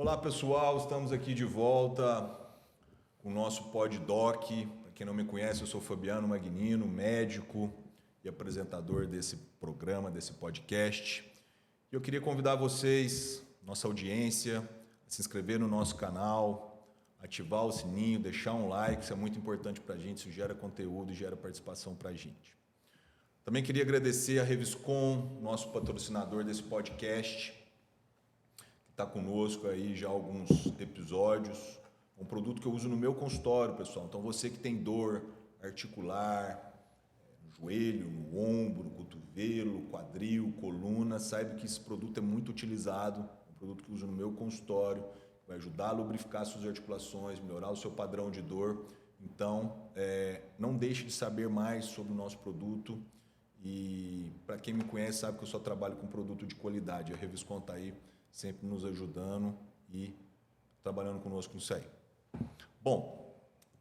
Olá pessoal, estamos aqui de volta com o nosso PodDoc. Para quem não me conhece, eu sou Fabiano Magnino, médico e apresentador desse programa, desse podcast. E eu queria convidar vocês, nossa audiência, a se inscrever no nosso canal, ativar o sininho, deixar um like, isso é muito importante para a gente, isso gera conteúdo e gera participação para a gente. Também queria agradecer a Reviscom, nosso patrocinador desse podcast, está conosco aí já há alguns episódios. Um produto que eu uso no meu consultório, pessoal. Então, você que tem dor articular, no joelho, no ombro, no cotovelo, quadril, coluna, saiba que esse produto é muito utilizado. É um produto que eu uso no meu consultório, vai ajudar a lubrificar suas articulações, melhorar o seu padrão de dor. Então, não deixe de saber mais sobre o nosso produto. E para quem me conhece sabe que eu só trabalho com produto de qualidade. A Reviscom está aí sempre nos ajudando e trabalhando conosco nisso aí. Bom,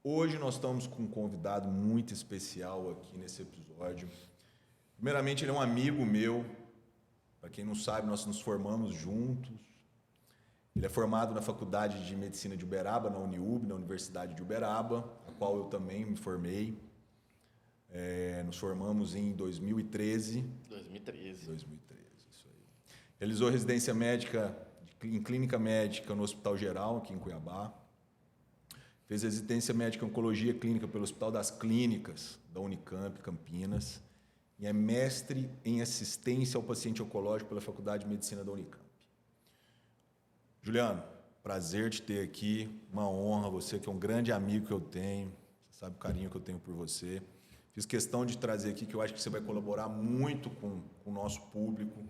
hoje nós estamos com um convidado muito especial aqui nesse episódio. Primeiramente, ele é um amigo meu. Para quem não sabe, nós nos formamos juntos. Ele é formado na Faculdade de Medicina de Uberaba, na Uniub, na Universidade de Uberaba, a qual eu também me formei. Nos formamos em 2013. 2013, isso aí. Realizou residência médica em clínica médica no Hospital Geral, aqui em Cuiabá. Fez residência médica em oncologia clínica pelo Hospital das Clínicas da Unicamp, Campinas. E é mestre em assistência ao paciente oncológico pela Faculdade de Medicina da Unicamp. Juliano, prazer te ter aqui, uma honra, você que é um grande amigo que eu tenho, você sabe o carinho que eu tenho por você. Fiz questão de trazer aqui, que eu acho que você vai colaborar muito com o nosso público.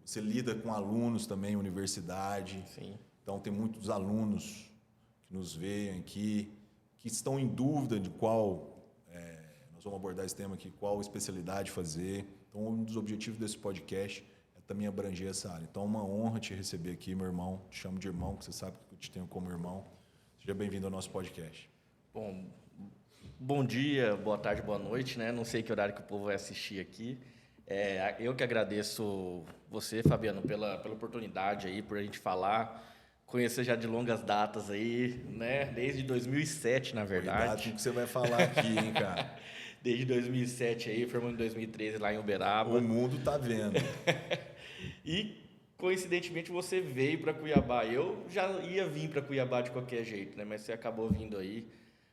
Você lida com alunos também, universidade. Sim. Então, tem muitos alunos que nos veem aqui, que estão em dúvida de nós vamos abordar esse tema aqui, qual especialidade fazer. Então, um dos objetivos desse podcast é também abranger essa área. Então, é uma honra te receber aqui, meu irmão. Te chamo de irmão, que você sabe que eu te tenho como irmão. Seja bem-vindo ao nosso podcast. Bom dia, boa tarde, boa noite, né? Não sei que horário que o povo vai assistir aqui. Eu que agradeço você, Fabiano, pela oportunidade aí, por a gente falar, conhecer já de longas datas aí, né? Desde 2007, na verdade. Cuidado com o que você vai falar aqui, hein, cara? Desde 2007 aí, formando em 2013 lá em Uberaba. O mundo tá vendo. E, coincidentemente, você veio para Cuiabá. Eu já ia vir para Cuiabá de qualquer jeito, né? Mas você acabou vindo aí.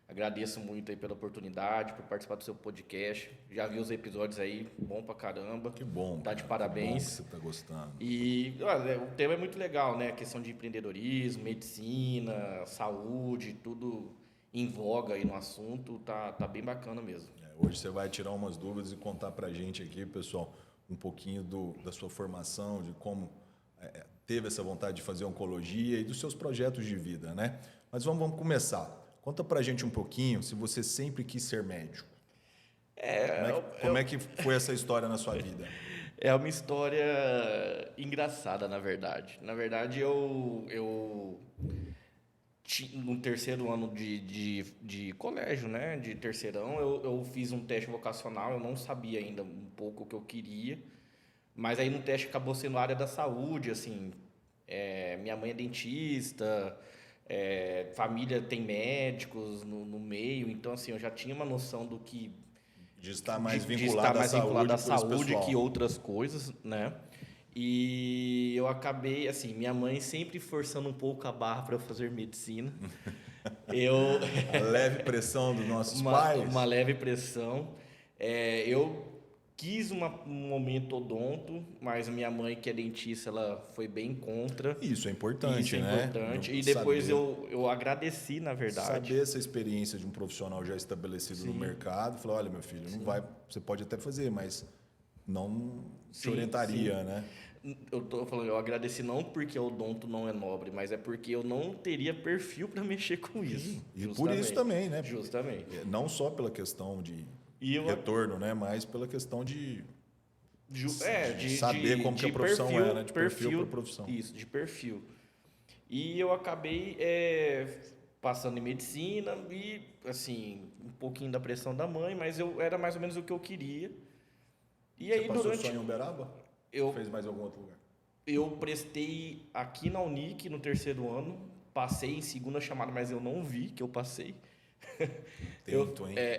Agradeço muito aí pela oportunidade, por participar do seu podcast. Já vi os episódios aí, bom pra caramba. Que bom. Tá de parabéns. Que bom que você tá gostando. E olha, o tema é muito legal, né? A questão de empreendedorismo, medicina, saúde, tudo em voga aí no assunto. Tá bem bacana mesmo. Hoje você vai tirar umas dúvidas e contar pra gente aqui, pessoal, um pouquinho da sua formação, de como teve essa vontade de fazer oncologia e dos seus projetos de vida, né? Mas vamos começar. Conta pra gente um pouquinho se você sempre quis ser médico. Como é que foi essa história na sua vida? É uma história engraçada, na verdade. Na verdade, eu no terceiro ano de colégio, né, de terceirão, eu fiz um teste vocacional, eu não sabia ainda um pouco o que eu queria, mas aí no teste acabou sendo a área da saúde, assim, minha mãe é dentista, família tem médicos no meio, então assim, eu já tinha uma noção do que... De estar mais vinculado à saúde que outras coisas, né? E eu acabei, assim, minha mãe sempre forçando um pouco a barra para eu fazer medicina. A leve pressão dos nossos pais? Uma leve pressão. Eu quis um momento odonto, mas minha mãe, que é dentista, ela foi bem contra. Isso é importante, né? Isso é importante. E depois eu agradeci, na verdade. Saber essa experiência de um profissional já estabelecido no mercado, falar, olha, meu filho, não vai, você pode até fazer, mas não te orientaria, né? Eu tô falando, eu agradeci não porque o odonto não é nobre, mas é porque eu não teria perfil para mexer com isso. E por isso também, né? Justamente. Não só pela questão de retorno, né? Mas pela questão de saber como que a profissão é, né? De perfil para profissão. Isso, de perfil. E eu acabei passando em medicina e, assim, um pouquinho da pressão da mãe, mas era mais ou menos o que eu queria. E Você passou só em Uberaba? Ou fez mais algum outro lugar? Eu prestei aqui na Unic no terceiro ano, passei em segunda chamada, mas eu não vi que eu passei.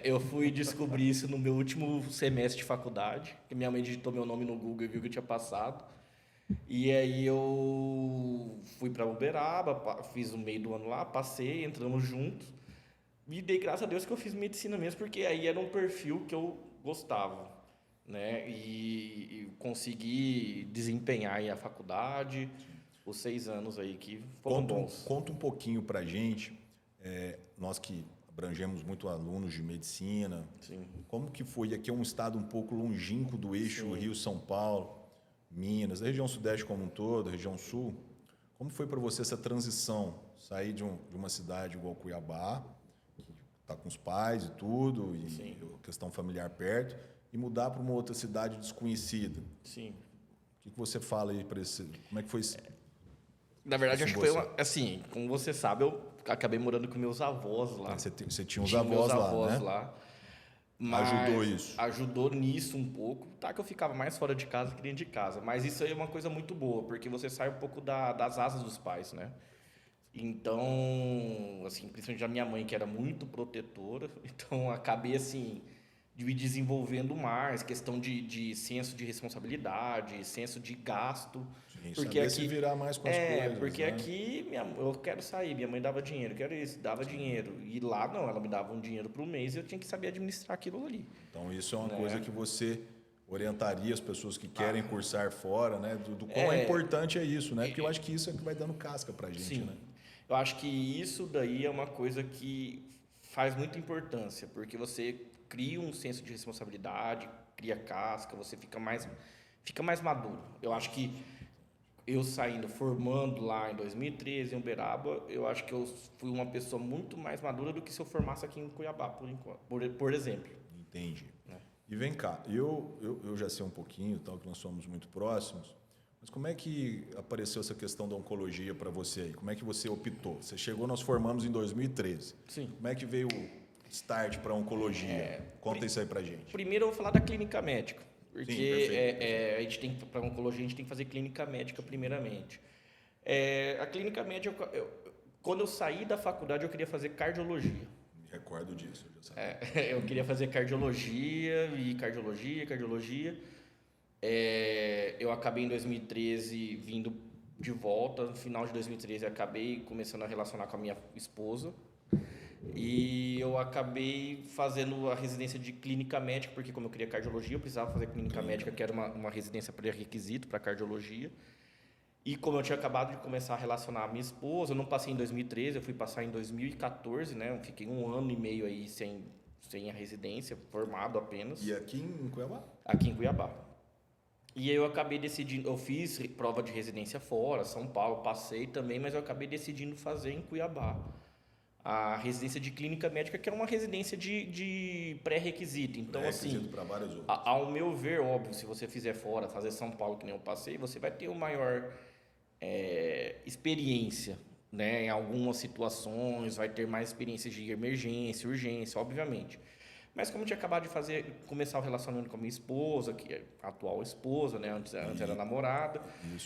Eu fui descobrir isso no meu último semestre de faculdade, que minha mãe digitou meu nome no Google e viu que eu tinha passado. E aí eu fui para Uberaba, fiz o meio do ano lá, passei, entramos juntos. E dei graças a Deus que eu fiz medicina mesmo, porque aí era um perfil que eu gostava, né? E consegui desempenhar aí a faculdade, os 6 anos aí que foram bons. Conta um pouquinho pra gente, nós que abrangemos muito alunos de medicina, Sim. como que foi? Aqui é um estado um pouco longínquo do eixo Rio-São Paulo, Minas, a região sudeste como um todo, a região sul. Como foi para você essa transição? Sair de uma cidade igual Cuiabá, que está com os pais e tudo, e questão familiar perto, e mudar para uma outra cidade desconhecida. Sim. O que você fala aí para esse... Como é que foi isso? Na verdade, acho que foi assim, como você sabe, eu acabei morando com meus avós lá. Você tinha os avós lá, né? Mas ajudou isso? Ajudou nisso um pouco. Tá que eu ficava mais fora de casa que dentro de casa. Mas isso aí é uma coisa muito boa, porque você sai um pouco das asas dos pais, né? Então, assim, principalmente a minha mãe, que era muito protetora. Então, acabei, assim, de me desenvolvendo mais. Questão de senso de responsabilidade, senso de gasto. Sim, porque saber aqui, se virar mais com as coisas. Porque né? aqui eu quero sair, minha mãe dava dinheiro, quero isso, dava dinheiro. E lá não, ela me dava um dinheiro por mês e eu tinha que saber administrar aquilo ali. Então isso é uma coisa que você orientaria as pessoas que querem cursar fora, né? Do quão importante é isso, né? Porque eu acho que isso é que vai dando casca pra gente, Sim. né? Eu acho que isso daí é uma coisa que faz muita importância, porque você cria um senso de responsabilidade, cria casca, você fica mais maduro. Eu acho que eu saindo, formando lá em 2013 em Uberaba, eu acho que eu fui uma pessoa muito mais madura do que se eu formasse aqui em Cuiabá, por exemplo. Entendi. E vem cá, eu já sei um pouquinho, tal, que nós somos muito próximos, mas como é que apareceu essa questão da oncologia para você aí? Como é que você optou? Você chegou, nós formamos em 2013. Sim. Como é que veio o start para oncologia? Conta isso aí pra gente. Primeiro eu vou falar da clínica médica. Porque perfeito. a gente tem, para oncologia, a gente tem que fazer clínica médica primeiramente. A clínica médica, quando eu saí da faculdade, eu queria fazer cardiologia. Me recordo disso, eu já sabia. Eu queria fazer cardiologia. Eu acabei em 2013 vindo de volta. No final de 2013, acabei começando a relacionar com a minha esposa. E eu acabei fazendo a residência de clínica médica, porque como eu queria cardiologia, eu precisava fazer clínica médica, que era uma residência pré-requisito para cardiologia. E como eu tinha acabado de começar a relacionar a minha esposa, eu não passei em 2013, eu fui passar em 2014, né? Eu fiquei 1 ano e meio aí sem a residência, formado apenas. E aqui em Cuiabá? Aqui em Cuiabá. E aí eu acabei decidindo, eu fiz prova de residência fora, São Paulo, passei também, mas eu acabei decidindo fazer em Cuiabá a residência de clínica médica, que é uma residência de pré-requisito. Então, assim, para várias outras. ao meu ver, óbvio, se você fizer fora, fazer São Paulo, que nem eu passei, você vai ter uma maior experiência, né? Em algumas situações, vai ter mais experiências de emergência, urgência, obviamente. Mas como eu tinha acabado de começar o relacionamento com a minha esposa, que é a atual esposa, né? Antes era namorada,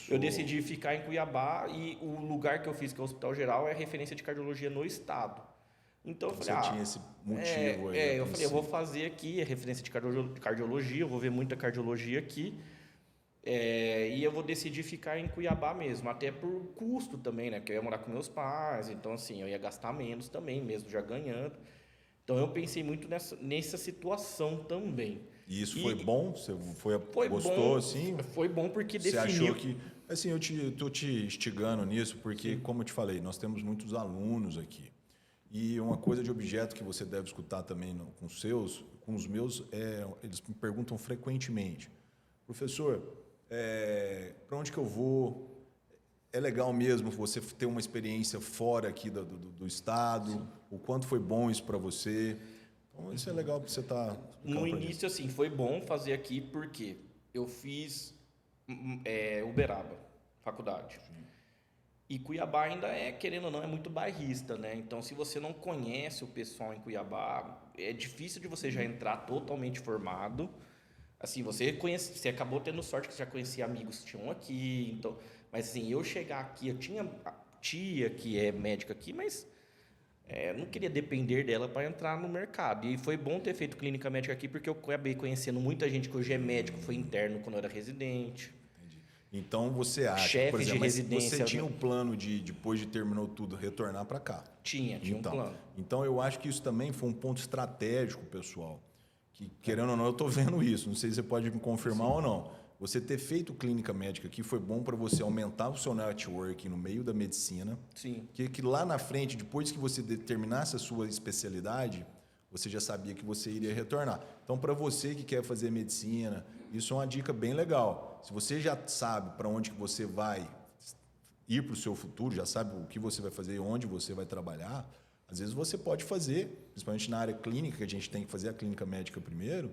eu decidi ficar em Cuiabá e o lugar que eu fiz, que é o Hospital Geral, é referência de cardiologia no estado. Então eu falei, você tinha esse motivo aí. eu falei, eu vou fazer aqui a referência de cardiologia, eu vou ver muita cardiologia aqui. E eu vou decidir ficar em Cuiabá mesmo, até por custo também, né? Porque eu ia morar com meus pais, então assim, eu ia gastar menos também, mesmo já ganhando. Então eu pensei muito nessa situação também. E isso foi bom? Você gostou, bom, assim? Foi bom porque você definiu... achou que... Assim, eu estou te instigando nisso, porque, como eu te falei, nós temos muitos alunos aqui. E uma coisa de objeto que você deve escutar também com os meus, eles me perguntam frequentemente. Professor, para onde que eu vou? É legal mesmo você ter uma experiência fora aqui do estado? Sim. O quanto foi bom isso para você? Então, isso é legal para você estar... No início, assim, foi bom fazer aqui porque eu fiz Uberaba, faculdade. Sim. E Cuiabá ainda querendo ou não, é muito bairrista, né? Então, se você não conhece o pessoal em Cuiabá, é difícil de você já entrar totalmente formado. Assim, você acabou tendo sorte que você já conhecia amigos que tinham aqui, então... Mas assim, eu chegar aqui, eu tinha a tia que é médica aqui, mas eu não queria depender dela para entrar no mercado. E foi bom ter feito clínica médica aqui, porque eu acabei conhecendo muita gente que hoje é médico, foi interno quando eu era residente. Então você acha, Chefe por exemplo, de mas residência, você tinha o plano de, depois de terminou tudo, retornar para cá? Tinha um plano. Então eu acho que isso também foi um ponto estratégico, pessoal. Que, querendo ou não, eu estou vendo isso. Não sei se você pode me confirmar ou não. Você ter feito clínica médica aqui foi bom para você aumentar o seu network no meio da medicina. Sim. Que lá na frente, depois que você determinasse a sua especialidade, você já sabia que você iria retornar. Então, para você que quer fazer medicina, isso é uma dica bem legal. Se você já sabe para onde que você vai ir para o seu futuro, já sabe o que você vai fazer e onde você vai trabalhar, às vezes você pode fazer, principalmente na área clínica, que a gente tem que fazer a clínica médica primeiro,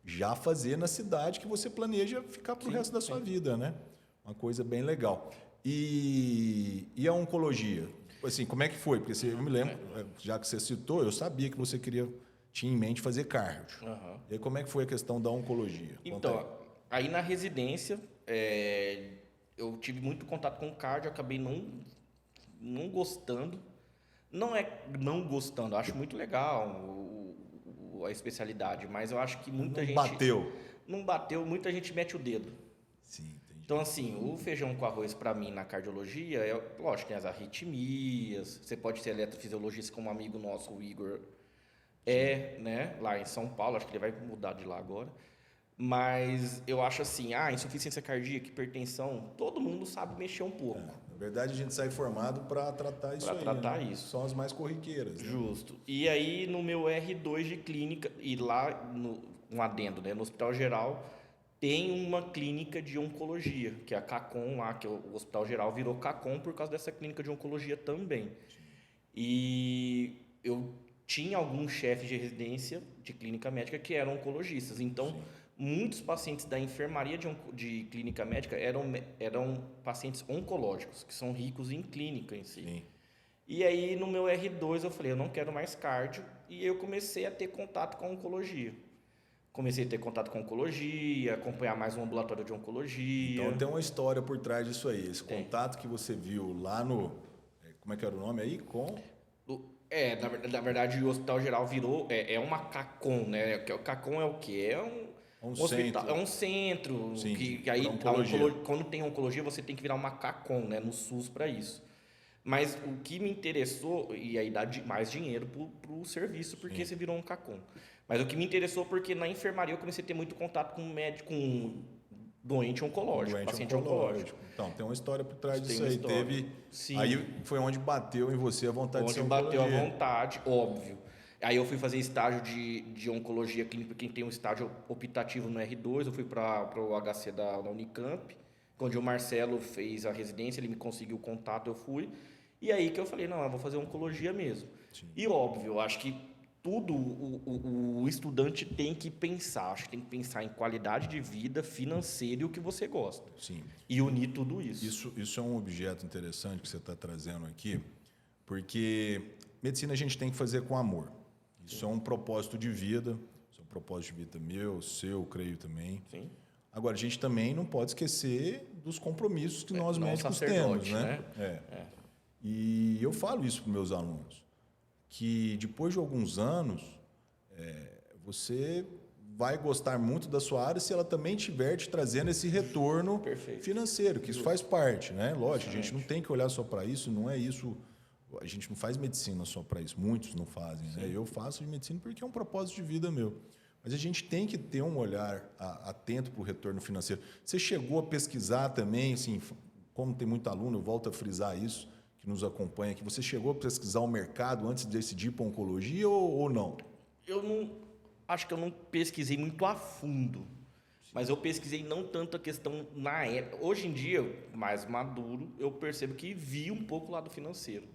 já fazer na cidade que você planeja ficar para o resto da sua vida, né? Uma coisa bem legal. E a oncologia? Assim, como é que foi? Porque eu me lembro, já que você citou, eu sabia que você tinha em mente fazer cardio. Uhum. E aí, como é que foi a questão da oncologia? Então, aí na residência, eu tive muito contato com o cardio, acabei não gostando. Não é não gostando, eu acho muito legal a especialidade, mas eu acho que muita gente... Não bateu, muita gente mete o dedo. Sim, entendi. Então, assim, o feijão com arroz, para mim, na cardiologia, lógico, tem as arritmias, você pode ser eletrofisiologista como um amigo nosso, o Igor, né, lá em São Paulo, acho que ele vai mudar de lá agora. Mas eu acho assim, insuficiência cardíaca, hipertensão, todo mundo sabe mexer um pouco. Na verdade, a gente sai formado para tratar isso isso. São as mais corriqueiras. Né? Justo. E aí, no meu R2 de clínica, e lá, um adendo, né, no Hospital Geral, tem uma clínica de oncologia, que é a CACOM lá, que o Hospital Geral virou CACOM por causa dessa clínica de oncologia também. E eu tinha alguns chefes de residência de clínica médica que eram oncologistas. Então, muitos pacientes da enfermaria de clínica médica eram pacientes oncológicos, que são ricos em clínica em si. Sim. E aí, no meu R2, eu falei, eu não quero mais cardio. E eu comecei a ter contato com a oncologia. Comecei a ter contato com oncologia, acompanhar mais um ambulatório de oncologia. Então, tem uma história por trás disso aí. Esse contato que você viu lá no... Como é que era o nome aí? Na verdade, o Hospital Geral virou... É uma CACOM, né? O CACOM é o quê? É um hospital, é um centro. Sim, que aí, quando tem oncologia, você tem que virar uma CACOM, né? No SUS para isso. Mas o que me interessou, e aí dá mais dinheiro para o serviço, porque você virou um CACOM. Mas o que me interessou, porque na enfermaria eu comecei a ter muito contato com médico, com doente oncológico, paciente oncológico. Então, tem uma história por trás disso aí. Sim. Aí foi onde bateu em você a vontade de ser oncologia. Onde bateu a vontade, óbvio. Aí eu fui fazer estágio de oncologia clínica, quem tem um estágio optativo no R2, eu fui para o HC da Unicamp, onde o Marcelo fez a residência, ele me conseguiu o contato, eu fui. E aí que eu falei, não, eu vou fazer oncologia mesmo. Sim. E óbvio, eu acho que tudo o estudante tem que pensar. Acho que tem que pensar em qualidade de vida, financeira e o que você gosta. Sim. E unir tudo isso. Isso é um objeto interessante que você está trazendo aqui, porque medicina a gente tem que fazer com amor. Isso é um propósito de vida, isso é um propósito de vida meu, seu, creio também. Sim. Agora, a gente também não pode esquecer dos compromissos que nós médicos temos, né? E eu falo isso para os meus alunos, que depois de alguns anos, você vai gostar muito da sua área se ela também estiver te trazendo esse retorno financeiro, que isso faz parte, né? Lógico, a gente não tem que olhar só para isso, não é isso... A gente não faz medicina só para isso, muitos não fazem, né? Eu faço de medicina porque é um propósito de vida meu. Mas a gente tem que ter um olhar atento para o retorno financeiro. Você chegou a pesquisar também, assim, como tem muito aluno, eu volto a frisar isso, que nos acompanha aqui, você chegou a pesquisar o mercado antes de decidir para oncologia ou não? Eu não... Acho que eu não pesquisei muito a fundo, mas eu pesquisei não tanto a questão na época. Hoje em dia, mais maduro, eu percebo que vi um pouco o lado financeiro.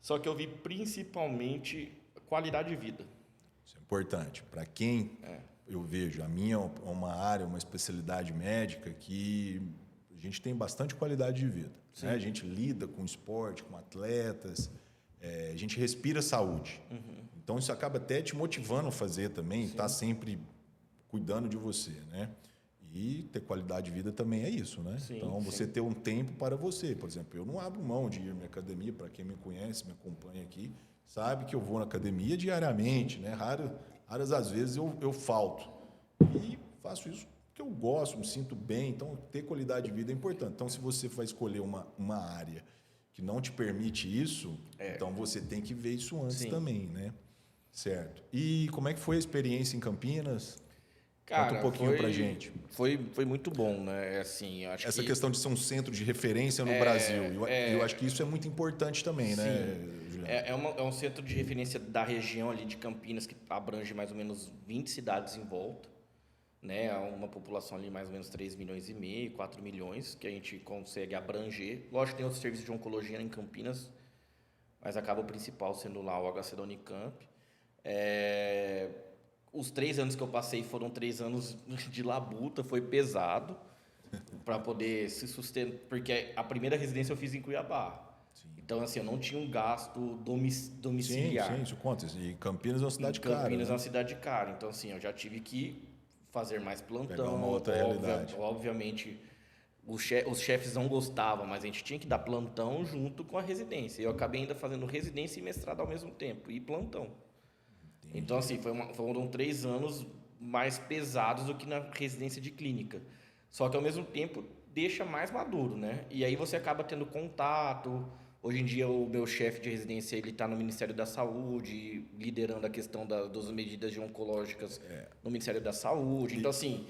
Só que eu vi principalmente qualidade de vida. Isso é importante. Para quem eu vejo, a minha é uma área, uma especialidade médica que a gente tem bastante qualidade de vida. Né? A gente lida com esporte, com atletas, a gente respira saúde. Uhum. Então, isso acaba até te motivando a fazer também, estar sempre cuidando de você. Né? E ter qualidade de vida também é isso, né? Sim, então, você sim. ter um tempo para você. Por exemplo, eu não abro mão de ir à minha academia. Para quem me conhece, me acompanha aqui, sabe que eu vou na academia diariamente, né? Raras às vezes eu falto. E faço isso porque eu gosto, me sinto bem. Então, ter qualidade de vida é importante. Então, se você vai escolher uma área que não te permite isso, então você tem que ver isso antes Sim. também, né? Certo. E como é que foi a experiência em Campinas? Conta um Cara, pouquinho pra gente. foi muito bom, né? Assim, eu acho Essa que questão de ser um centro de referência no Brasil. Eu acho que isso é muito importante também, né, sim, Juliano? é um centro de referência da região ali de Campinas que abrange mais ou menos 20 cidades em volta, né? É uma população ali mais ou menos 3 milhões e meio, 4 milhões que a gente consegue abranger. Lógico que tem outros serviços de oncologia em Campinas, mas acaba o principal sendo lá o HC da Unicamp. É, os 3 anos que eu passei foram 3 anos de labuta, foi pesado para poder se sustentar, porque a primeira residência eu fiz em Cuiabá. Então, assim, eu não tinha um gasto Sim, domiciliar. isso conta. E Campinas é uma Em cidade cara, Campinas é né? uma cidade cara. Então, assim, eu já tive que fazer mais Pegar uma plantão. outra realidade. Obviamente, os chefes não gostavam, mas a gente tinha que dar plantão junto com a residência. Eu acabei ainda fazendo residência e mestrado ao mesmo tempo, e plantão. Então, assim, foram 3 anos mais pesados do que na residência de clínica. Só que, ao mesmo tempo, deixa mais maduro, né? E aí você acaba tendo contato. Hoje em dia, o meu chefe de residência, ele está no Ministério da Saúde, liderando a questão das medidas de oncológicas no Ministério da Saúde. Então, assim,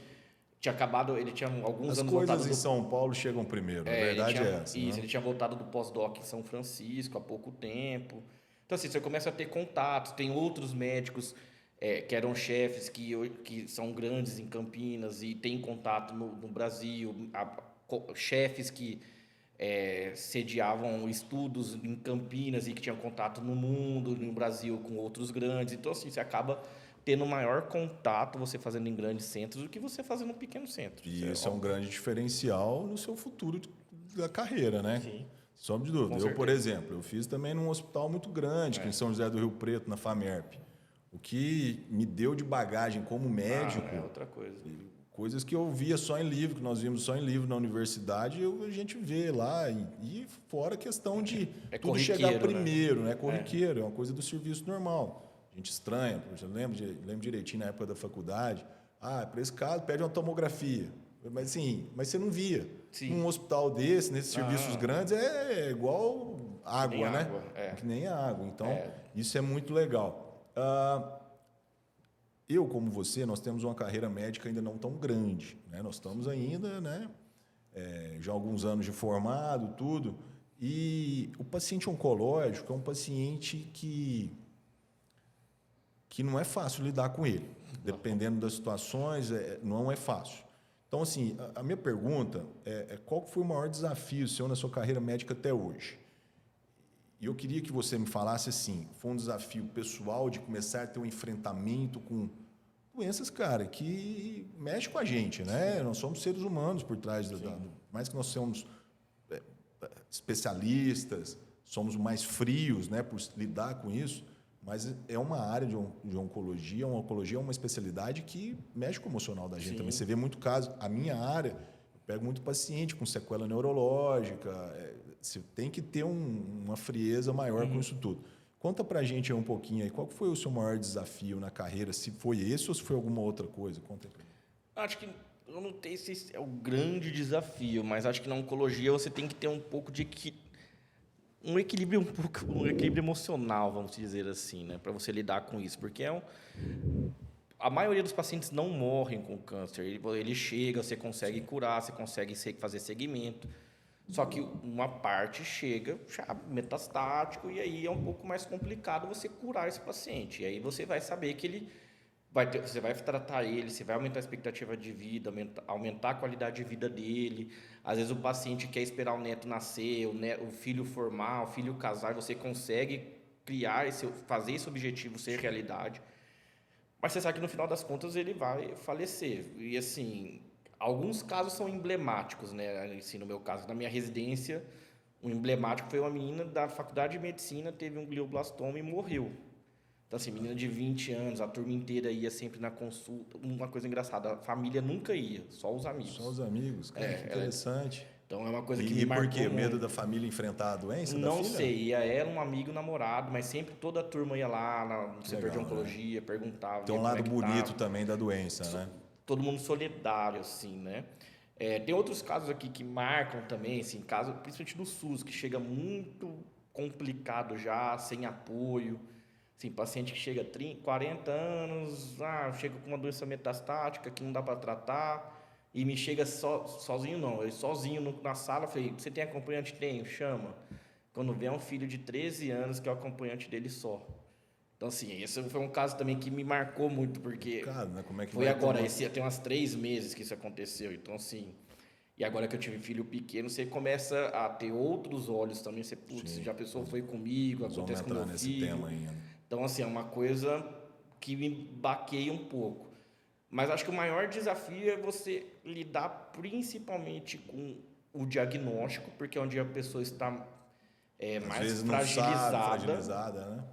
ele tinha alguns As anos coisas voltado em do... São Paulo chegam primeiro. A Ele verdade tinha, é essa, isso, né? ele tinha voltado do pós-doc em São Francisco há pouco tempo. Então, assim, você começa a ter contatos. Tem outros médicos que eram chefes que são grandes em Campinas e têm contato no Brasil. Chefes que sediavam estudos em Campinas e que tinham contato no mundo, no Brasil, com outros grandes. Então, assim, você acaba tendo maior contato você fazendo em grandes centros do que você fazendo em um pequeno centro. E isso é um grande diferencial no seu futuro da carreira, né? Sim, Sob de dúvida. com Eu, por certeza. exemplo, eu fiz também num hospital muito grande, que em São José do Rio Preto, na FAMERP. O que me deu de bagagem como médico, É outra coisa. coisas que eu via só em livro, que nós vimos só em livro na universidade, a gente vê lá. E fora a questão de tudo chegar corriqueiro, né? primeiro, né? Corriqueiro, é uma coisa do serviço normal. A gente estranha, eu lembro direitinho na época da faculdade. Para esse caso, pede uma tomografia. Mas assim, mas você não via. Sim. Num hospital desse, nesses serviços grandes, é igual água, nem né? água, Que nem água. Então, isso é muito legal. Eu, como você, nós temos uma carreira médica ainda não tão grande, né? Nós estamos ainda, né? Já há alguns anos de formado, tudo. E o paciente oncológico é um paciente que não é fácil lidar com ele. Dependendo das situações, não é fácil. Então, assim, a minha pergunta qual foi o maior desafio seu na sua carreira médica até hoje? E eu queria que você me falasse assim, foi um desafio pessoal de começar a ter um enfrentamento com doenças, cara, que mexem com a gente, né? Nós somos seres humanos por trás mais que nós somos especialistas, somos mais frios, né, por lidar com isso, mas é uma área de oncologia, é uma especialidade que mexe com o emocional da gente também. Você vê muito caso, a minha área, eu pego muito paciente com sequela neurológica, você tem que ter uma frieza maior com isso tudo. Conta pra gente aí um pouquinho aí, qual foi o seu maior desafio na carreira? Se foi esse ou se foi alguma outra coisa? Conta aí pra mim. Acho que eu não sei se é o grande desafio, mas acho que na oncologia você tem que ter um pouco de um equilíbrio emocional, vamos dizer assim, né, para você lidar com isso, porque a maioria dos pacientes não morrem com câncer. Ele chega, você consegue curar, você consegue fazer segmento. Só que uma parte chega já metastático e aí é um pouco mais complicado você curar esse paciente. E aí você vai saber que você vai tratar ele, você vai aumentar a expectativa de vida, aumentar a qualidade de vida dele. Às vezes o paciente quer esperar o neto nascer, o filho formar, o filho casar, e você consegue fazer esse objetivo ser realidade. Mas você sabe que no final das contas ele vai falecer. E assim, alguns casos são emblemáticos, né? Assim, no meu caso, na minha residência, um emblemático foi uma menina da faculdade de medicina, teve um glioblastoma e morreu. Então, assim, menina de 20 anos, a turma inteira ia sempre na consulta. Uma coisa engraçada, a família nunca ia, só os amigos. Só os amigos, cara, que interessante. Então, é uma coisa que E me por marcou quê? muito. Medo da família enfrentar a doença da Não filha? sei, ia era um amigo namorado, mas sempre toda a turma ia lá no setor de Legal, oncologia, perguntava. Tem um via como lado é que bonito tava. também da doença, né? Todo mundo solidário, assim, né? Tem outros casos aqui que marcam também, assim, caso, principalmente do SUS, que chega muito complicado já, sem apoio. Assim, paciente que chega a 30, 40 anos, chega com uma doença metastática que não dá para tratar, e me chega sozinho, não. Eu sozinho na sala, falei, você tem acompanhante? Tenho, chama. Quando vem um filho de 13 anos, que é o acompanhante dele só. Então, assim, esse foi um caso também que me marcou muito, porque Cara, né? Como é que foi vai agora, tomar- tem umas 3 meses que isso aconteceu. Então, assim, e agora que eu tive filho pequeno, você começa a ter outros olhos também. Você, putz, Sim. já a pessoa foi comigo, Nós vamos acontece com entrar meu nesse filho. tema ainda. Então, assim, é uma coisa que me baqueia um pouco. Mas acho que o maior desafio é você lidar principalmente com o diagnóstico, porque é onde a pessoa está Às mais vezes não fragilizada. sabe, fragilizada, né?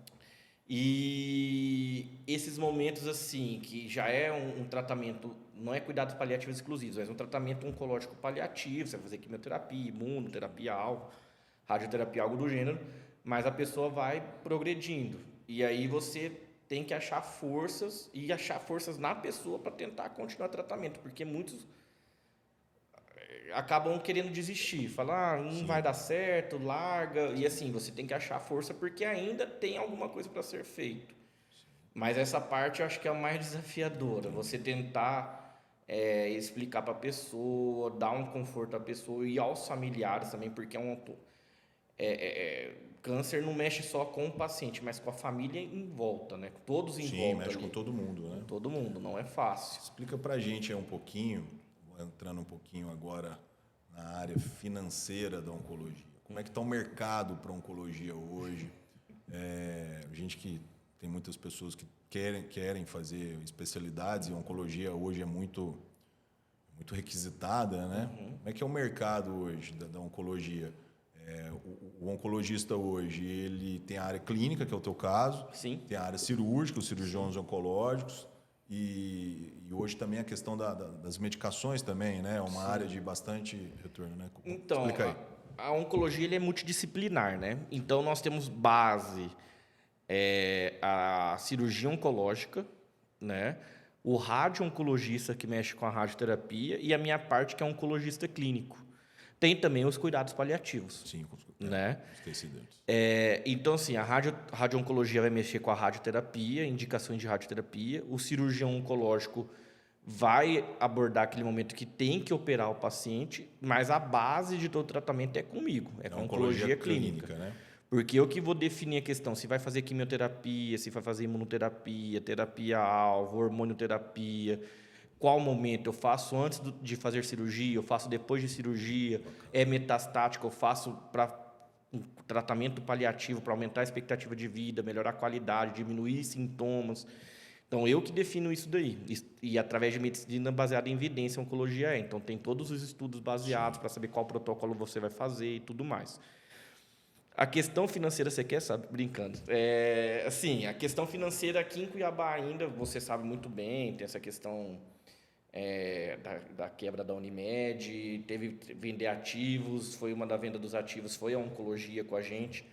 E esses momentos, assim, que já é um tratamento, não é cuidados paliativos exclusivos, mas um tratamento oncológico paliativo, você vai fazer quimioterapia, imunoterapia, algo, radioterapia, algo do gênero, mas a pessoa vai progredindo. E aí você tem que achar forças e achar forças na pessoa para tentar continuar o tratamento, porque muitos acabam querendo desistir, falar, não vai dar certo, larga, e assim, você tem que achar força porque ainda tem alguma coisa para ser feito. Mas essa parte eu acho que é a mais desafiadora, você tentar explicar para a pessoa, dar um conforto à pessoa e aos familiares também, porque câncer não mexe só com o paciente, mas com a família em volta, né? Todos em Sim, volta mexe ali. com todo mundo, né? Todo mundo, não é fácil. Explica pra gente aí um pouquinho, entrando um pouquinho agora na área financeira da oncologia. Como é que está o mercado para oncologia hoje? A gente que tem muitas pessoas que querem fazer especialidades e a oncologia hoje é muito requisitada, né? Como é que é o mercado hoje da oncologia? O oncologista hoje, ele tem a área clínica, que é o teu caso, Sim. tem a área cirúrgica, os cirurgiões oncológicos, e hoje também a questão das medicações também, né? É uma área de bastante retorno, né? Então, Explica aí. a oncologia ele é multidisciplinar, né? Então, nós temos base a cirurgia oncológica, né? O radio-oncologista que mexe com a radioterapia e a minha parte que é oncologista clínico. Tem também os cuidados paliativos. Sim, Né? esqueci deles. Então, assim, a radio-oncologia vai mexer com a radioterapia, indicações de radioterapia. O cirurgião oncológico vai abordar aquele momento que tem que operar o paciente, mas a base de todo o tratamento é comigo, é com a oncologia clínica. Né? Porque eu que vou definir a questão, se vai fazer quimioterapia, se vai fazer imunoterapia, terapia-alvo, hormonioterapia, qual momento eu faço antes de fazer cirurgia, eu faço depois de cirurgia, é metastático, eu faço para um tratamento paliativo para aumentar a expectativa de vida, melhorar a qualidade, diminuir sintomas. Então, eu que defino isso daí. E através de medicina baseada em evidência, a oncologia é. Então, tem todos os estudos baseados para saber qual protocolo você vai fazer e tudo mais. A questão financeira, você quer, sabe? Brincando. Assim, a questão financeira aqui em Cuiabá ainda, você sabe muito bem, tem essa questão da quebra da Unimed, teve vender ativos, foi uma da venda dos ativos, foi a oncologia com a gente.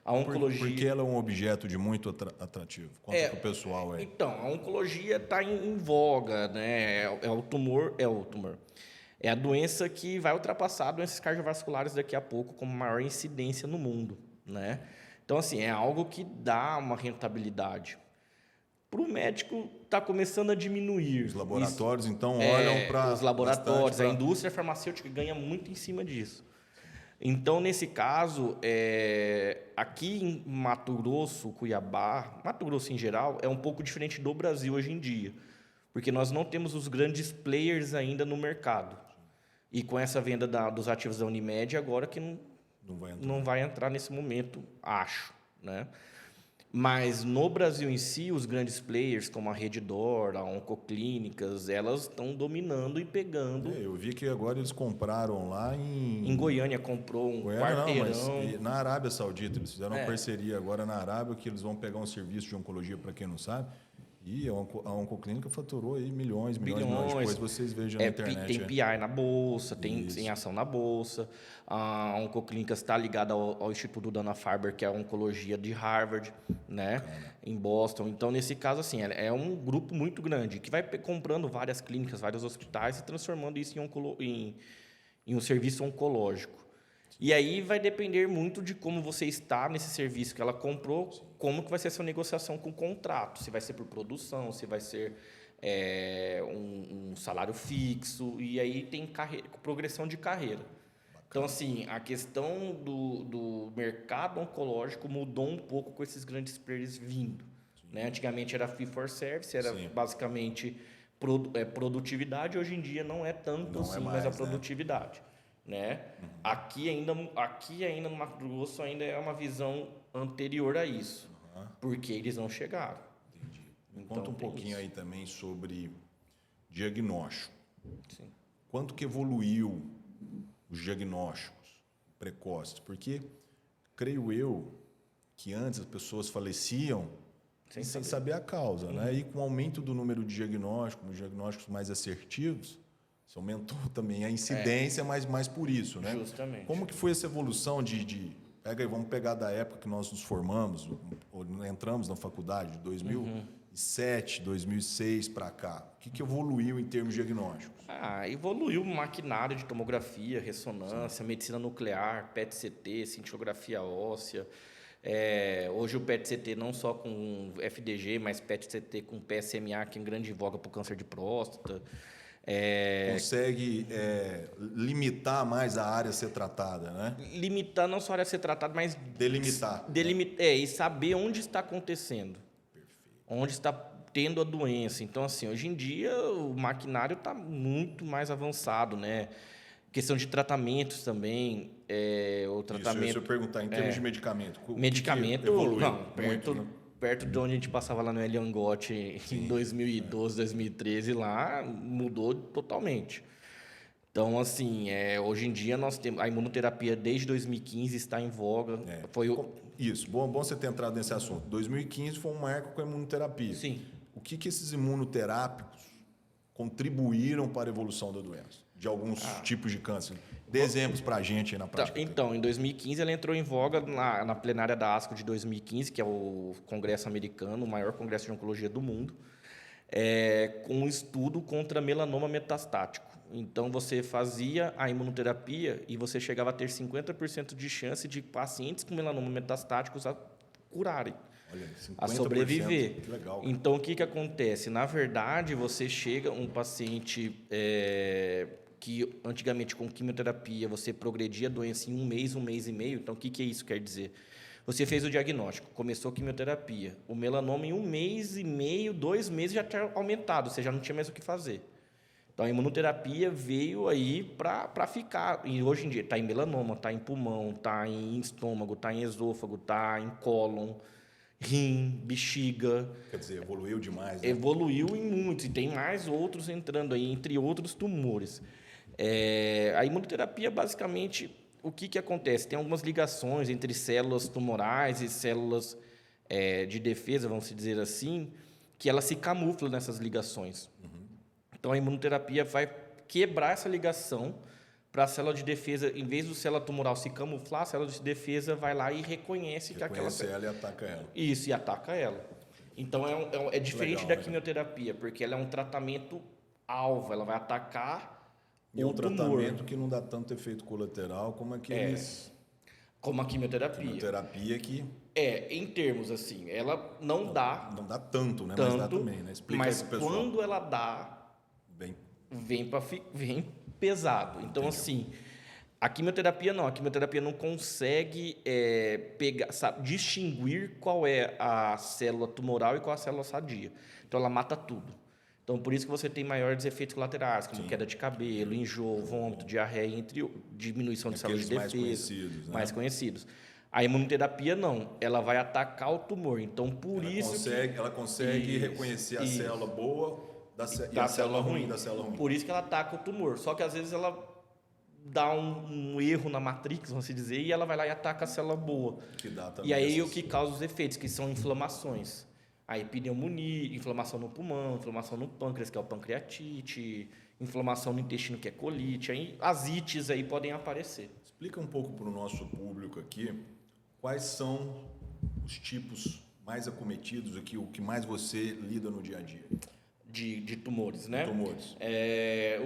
A oncologia... Porque ela é um objeto de muito atrativo. Conta para o pessoal aí. Então, a oncologia está em voga, né? É o tumor. É a doença que vai ultrapassar doenças cardiovasculares daqui a pouco como maior incidência no mundo, né? Então, assim, é algo que dá uma rentabilidade. Para o médico, está começando a diminuir. Os laboratórios, então, olham para... Os laboratórios, a indústria farmacêutica ganha muito em cima disso. Então, nesse caso, aqui em Mato Grosso, Cuiabá, Mato Grosso em geral, é um pouco diferente do Brasil hoje em dia, porque nós não temos os grandes players ainda no mercado. E com essa venda dos ativos da Unimed, agora que não vai entrar nesse momento, acho, né? Mas no Brasil em si, os grandes players, como a Redditor, a Oncoclínicas, elas estão dominando e pegando. Eu vi que agora eles compraram lá Em Goiânia comprou um Goiânia não, mas quarteirão. na Arábia Saudita. Eles fizeram uma parceria agora na Arábia que eles vão pegar um serviço de oncologia, para quem não sabe. E a Oncoclínica faturou aí milhões depois vocês vejam na internet. Tem PI na bolsa, tem ação na bolsa. A Oncoclínicas está ligada ao Instituto Dana-Farber, que é a oncologia de Harvard, né, em Boston. Então, nesse caso, assim, é um grupo muito grande que vai comprando várias clínicas, vários hospitais e transformando isso em um serviço oncológico. E aí vai depender muito de como você está nesse serviço que ela comprou, como que vai ser a sua negociação com o contrato, se vai ser por produção, se vai ser um salário fixo, e aí tem progressão de carreira. Então, assim, a questão do mercado oncológico mudou um pouco com esses grandes players vindo. Né? Antigamente era fee for service, era basicamente produtividade, hoje em dia não é tanto assim, mas a produtividade. Né? Aqui ainda no Mato Grosso ainda é uma visão anterior a isso, porque eles não chegaram. Entendi. Então, conta um pouquinho isso aí também sobre diagnóstico. Sim. Quanto que evoluiu os diagnósticos precoces? Porque creio eu que antes as pessoas faleciam sem saber a causa, né? E com o aumento do número de diagnósticos mais assertivos, isso aumentou também a incidência, mas mais por isso, né? Justamente. Como que foi essa evolução vamos pegar da época que nós nos formamos, ou entramos na faculdade, de 2007, 2006 para cá. O que evoluiu em termos diagnósticos? Evoluiu o maquinário de tomografia, ressonância, medicina nuclear, PET-CT, cintilografia óssea. Hoje o PET-CT não só com FDG, mas PET-CT com PSMA, que é em grande voga para o câncer de próstata. Consegue limitar mais a área a ser tratada, né? Limitar não só a área a ser tratada, mas delimitar. E saber onde está acontecendo. Perfeito. Onde está tendo a doença. Então, assim, hoje em dia o maquinário está muito mais avançado, né? Questão de tratamentos também. O tratamento, Isso eu perguntar, em termos de medicamento. Medicamento, evoluiu não, muito, perto de onde a gente passava lá no Eliangote em 2012, 2013, lá mudou totalmente. Então, assim, hoje em dia nós temos a imunoterapia desde 2015 está em voga. Isso, bom você ter entrado nesse assunto. 2015 foi um marco com a imunoterapia. Sim. O que esses imunoterápicos contribuíram para a evolução da doença? De alguns tipos de câncer? Dê exemplos para a gente aí na prática. Então, em 2015, ela entrou em voga na plenária da ASCO de 2015, que é o congresso americano, o maior congresso de oncologia do mundo, com um estudo contra melanoma metastático. Então, você fazia a imunoterapia e você chegava a ter 50% de chance de pacientes com melanoma metastáticos a curarem. Olha, 50%, a sobreviver. Que legal, cara. Então, o que acontece? Na verdade, você chega um paciente que antigamente com quimioterapia você progredia a doença em um mês e meio. Então, o que isso quer dizer? Você fez o diagnóstico, começou a quimioterapia. O melanoma em 1 mês e meio, 2 meses já tinha aumentado, você já não tinha mais o que fazer. Então, a imunoterapia veio aí para ficar. E hoje em dia está em melanoma, está em pulmão, está em estômago, está em esôfago, está em cólon, rim, bexiga. Quer dizer, evoluiu demais, né? Evoluiu em muitos, e tem mais outros entrando aí, entre outros tumores. A imunoterapia, basicamente, o que acontece? Tem algumas ligações entre células tumorais e células de defesa, vamos dizer assim, que elas se camuflam nessas ligações. Então, a imunoterapia vai quebrar essa ligação para a célula de defesa, em vez do célula tumoral se camuflar, a célula de defesa vai lá e reconhece que aquela célula... ela e ataca ela. Isso, e ataca ela. Então, é diferente legal, da quimioterapia, porque ela é um tratamento alvo, ela vai atacar o tumor. Tratamento que não dá tanto efeito colateral como aqueles... Como a quimioterapia. Quimioterapia que... em termos assim, ela não dá... Não dá tanto, né? Tanto, mas dá também, né? Explica mas isso, pessoal. quando ela dá, vem pesado. Então, assim, a quimioterapia não consegue distinguir qual é a célula tumoral e qual é a célula sadia. Então, ela mata tudo. Então, por isso que você tem maiores efeitos colaterais, como queda de cabelo, enjoo, vômito, diarreia, diminuição de células de defesa. Mais conhecidos, né? Mais conhecidos. A imunoterapia não, ela vai atacar o tumor. Então, por isso ela consegue Isso, reconhecer a isso. célula boa e da a célula ruim ruim. da célula ruim. Por isso que ela ataca o tumor. Só que às vezes ela dá um erro na matrix, vamos dizer, e ela vai lá e ataca a célula boa. Que dá também E aí essas- o que causa os efeitos, que são inflamações. Aí pneumonia, inflamação no pulmão, inflamação no pâncreas, que é o pancreatite, inflamação no intestino, que é colite. Aí as ites aí podem aparecer. Explica um pouco para o nosso público aqui quais são os tipos mais acometidos aqui, o que mais você lida no dia a dia. De tumores, né? Tumores.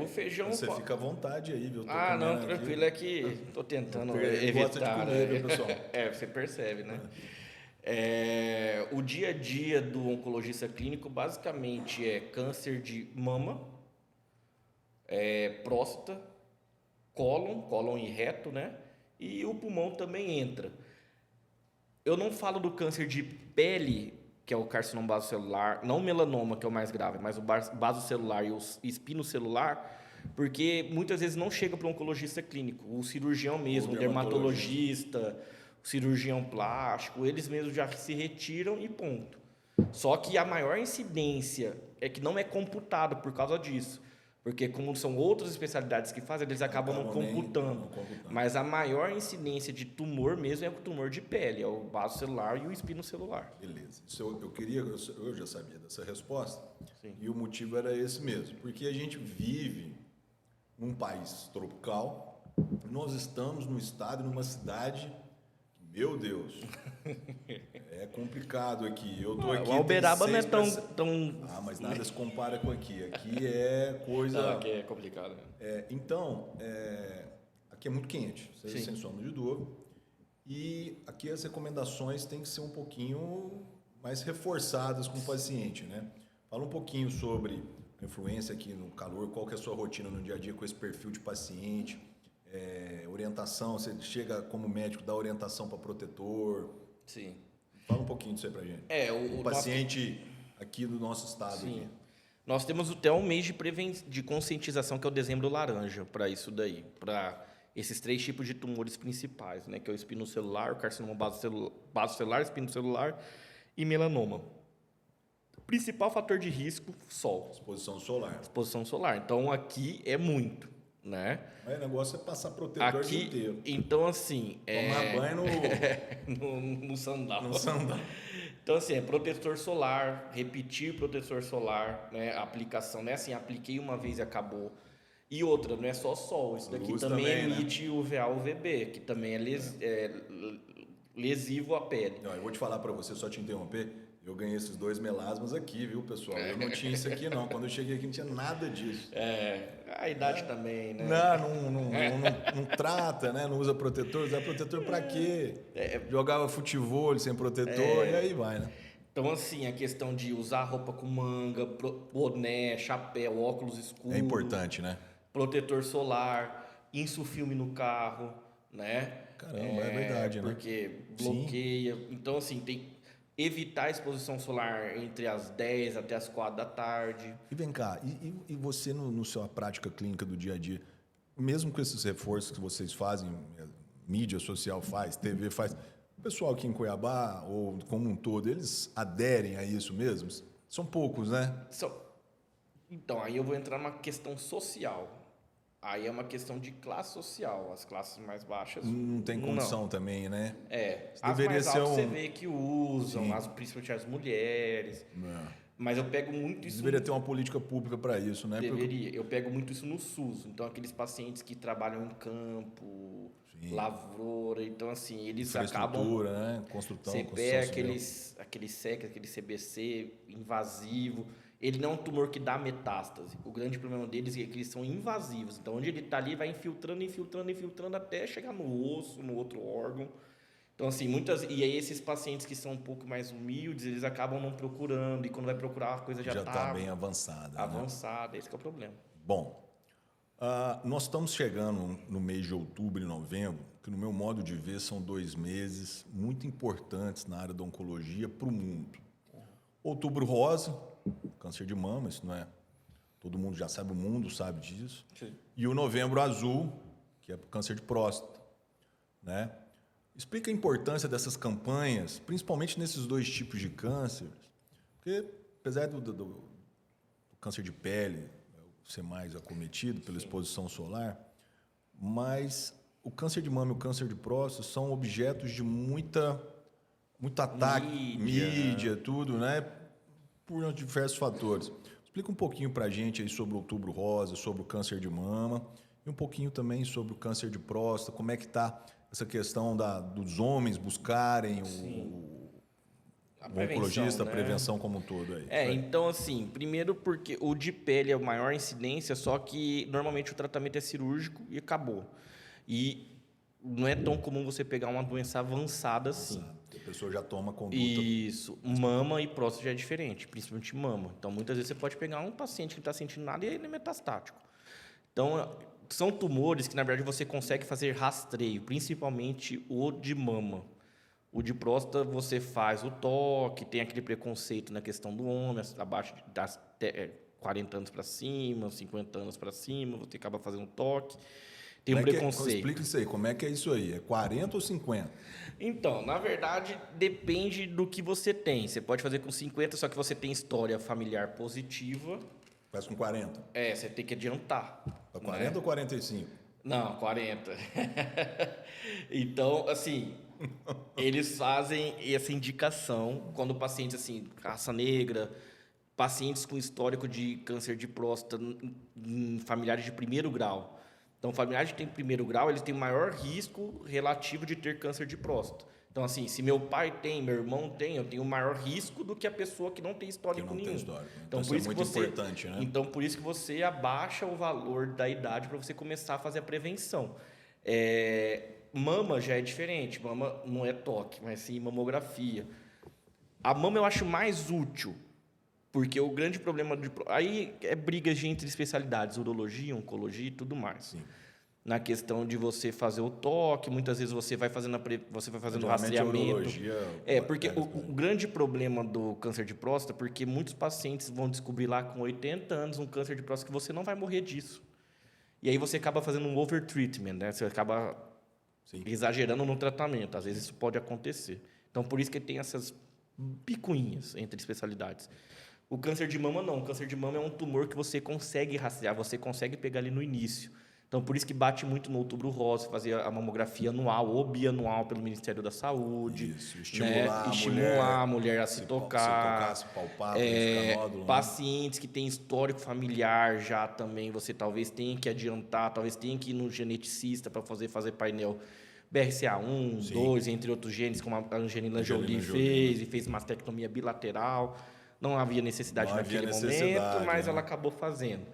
O feijão... Você fica à vontade aí, viu? Eu tô Ah, não, comendo aqui. tranquilo, é que estou tentando Ele gosta de evitar. comer, né? viu, pessoal? Você percebe, né? O dia a dia do oncologista clínico basicamente é câncer de mama, próstata, cólon e reto, né? E o pulmão também entra. Eu não falo do câncer de pele, que é o carcinoma basocelular, não o melanoma, que é o mais grave, mas o basocelular e o espinocelular, porque muitas vezes não chega para o oncologista clínico, o cirurgião mesmo, o dermatologista, o cirurgião plástico, eles mesmos já se retiram e ponto. Só que a maior incidência é que não é computado por causa disso. Porque como são outras especialidades que fazem, eles acabam não computando. Mas a maior incidência de tumor mesmo é o tumor de pele, é o basocelular e o espinocelular. Beleza. Isso eu já sabia dessa resposta. Sim. E o motivo era esse mesmo. Porque a gente vive num país tropical, nós estamos num estado, numa cidade, meu Deus, é complicado aqui. Eu tô aqui. O Uberaba não é tão. Ah, mas nada se compara com aqui. Aqui é coisa. Não, aqui é complicado. Então, aqui é muito quente, sem sombra de dúvida. E aqui as recomendações têm que ser um pouquinho mais reforçadas com o paciente, né? Fala um pouquinho sobre a influência aqui no calor, qual que é a sua rotina no dia a dia com esse perfil de paciente. Orientação, você chega como médico, dá orientação para protetor. Sim. Fala um pouquinho disso aí pra gente. O paciente aqui do nosso estado. Sim. Aqui. Nós temos até um mês de conscientização, que é o dezembro laranja, para isso daí, para esses 3 tipos de tumores principais, né, que é o espinocelular, o carcinoma basocelular, espinocelular e melanoma. O principal fator de risco, sol. Exposição solar. Exposição solar. Então, aqui é muito, né? Aí o negócio é passar protetor o dia inteiro. Então, assim... Tomar banho no sandal. no sandal. Então, assim, é protetor solar, repetir protetor solar, né? A aplicação, não é assim, apliquei uma vez e acabou. E outra, não é só sol, isso daqui também emite UVA, UVB, que também é lesivo à pele. Não, eu vou te falar para você, só te interromper, eu ganhei esses 2 melasmas aqui, viu, pessoal? Eu não tinha isso aqui, não. Quando eu cheguei aqui, não tinha nada disso. A idade também, né? Não trata, né? Não usa protetor. Usa protetor para quê? Jogava futebol sem protetor e aí vai, né? Então, assim, a questão de usar roupa com manga, boné, chapéu, óculos escuros... É importante, né? Protetor solar, insufilme no carro, né? Caramba, é verdade, né? Porque bloqueia. Sim. Então, assim, tem... Evitar a exposição solar entre as 10 até as 4 da tarde. E vem cá, e você no sua prática clínica do dia a dia, mesmo com esses reforços que vocês fazem, mídia social faz, TV faz, o pessoal aqui em Cuiabá, ou como um todo, eles aderem a isso mesmo? São poucos, né? Então, aí eu vou entrar numa questão social. Aí é uma questão de classe social. As classes mais baixas... Não tem condição também, né? As mais altas você vê que usam, principalmente as mulheres. Mas eu pego muito isso... Deveria ter uma política pública para isso, né? Deveria. Eu pego muito isso no SUS. Então, aqueles pacientes que trabalham em campo, lavoura. Então, assim, eles acabam... né? Construção, aquele SEC, aquele CBC invasivo... Ele não é um tumor que dá metástase. O grande problema deles é que eles são invasivos. Então, onde ele está ali, vai infiltrando até chegar no osso, no outro órgão. Então, assim, e aí esses pacientes que são um pouco mais humildes, eles acabam não procurando. E quando vai procurar, a coisa já está bem avançada. Avançada, esse que é o problema. Bom, nós estamos chegando no mês de outubro e novembro, que no meu modo de ver são 2 meses muito importantes na área da oncologia para o mundo. Outubro rosa, câncer de mama, isso não é... Todo mundo já sabe, o mundo sabe disso. Sim. E o novembro azul, que é câncer de próstata, né? Explica a importância dessas campanhas, principalmente nesses dois tipos de câncer, porque apesar do câncer de pele ser mais acometido pela exposição solar, mas o câncer de mama e o câncer de próstata são objetos de muito ataque, mídia, tudo, né? Por diversos fatores. Explica um pouquinho para a gente aí sobre o Outubro Rosa, sobre o câncer de mama e um pouquinho também sobre o câncer de próstata, como é que está essa questão dos homens buscarem o oncologista, né? a prevenção como um todo aí. Então assim, primeiro porque o de pele é a maior incidência, só que normalmente o tratamento é cirúrgico e acabou. E não é tão comum você pegar uma doença avançada assim. A pessoa já toma conduta. Isso. Mama e próstata já é diferente, principalmente mama. Então, muitas vezes você pode pegar um paciente que não está sentindo nada e ele é metastático. Então, são tumores que, na verdade, você consegue fazer rastreio, principalmente o de mama. O de próstata, você faz o toque, tem aquele preconceito na questão do homem, abaixo das 40 anos para cima, 50 anos para cima, você acaba fazendo toque. Tem um preconceito. Explica isso aí, como é que é isso aí? É 40 ou 50? Então, na verdade, depende do que você tem. Você pode fazer com 50, só que você tem história familiar positiva. Faz com 40? Você tem que adiantar. 40 ou 45? Não, 40. Então, assim, eles fazem essa indicação quando o paciente, assim, raça negra, pacientes com histórico de câncer de próstata em familiares de primeiro grau. Então, familiares que têm primeiro grau, eles têm maior risco relativo de ter câncer de próstata. Então, assim, se meu pai tem, meu irmão tem, eu tenho maior risco do que a pessoa que não tem histórico nenhum. Então, por isso é muito importante, né? Então, por isso que você abaixa o valor da idade para você começar a fazer a prevenção. Mama já é diferente. Mama não é toque, mas sim mamografia. A mama eu acho mais útil, porque o grande problema aí é brigas entre especialidades, urologia, oncologia e tudo mais. Sim. Na questão de você fazer o toque, muitas vezes você vai fazendo o rastreamento. Porque o grande problema do câncer de próstata, porque muitos pacientes vão descobrir lá com 80 anos um câncer de próstata que você não vai morrer disso. E aí você acaba fazendo um overtreatment, né? Você acaba exagerando no tratamento. Às vezes isso pode acontecer. Então, por isso que tem essas picuinhas entre especialidades. O câncer de mama não. O câncer de mama é um tumor que você consegue rastrear, você consegue pegar ali no início. Então, por isso que bate muito no Outubro Rosa, fazer a mamografia anual ou bianual pelo Ministério da Saúde. Isso, estimular, né? A mulher a se tocar. Se palpar, ficar nódulo, pacientes que têm histórico familiar já também, você talvez tenha que adiantar, talvez tenha que ir no geneticista para fazer painel BRCA1, 2, entre outros genes, como a Angelina Jolie fez, e fez mastectomia bilateral. Não havia necessidade naquele momento, mas ela acabou fazendo.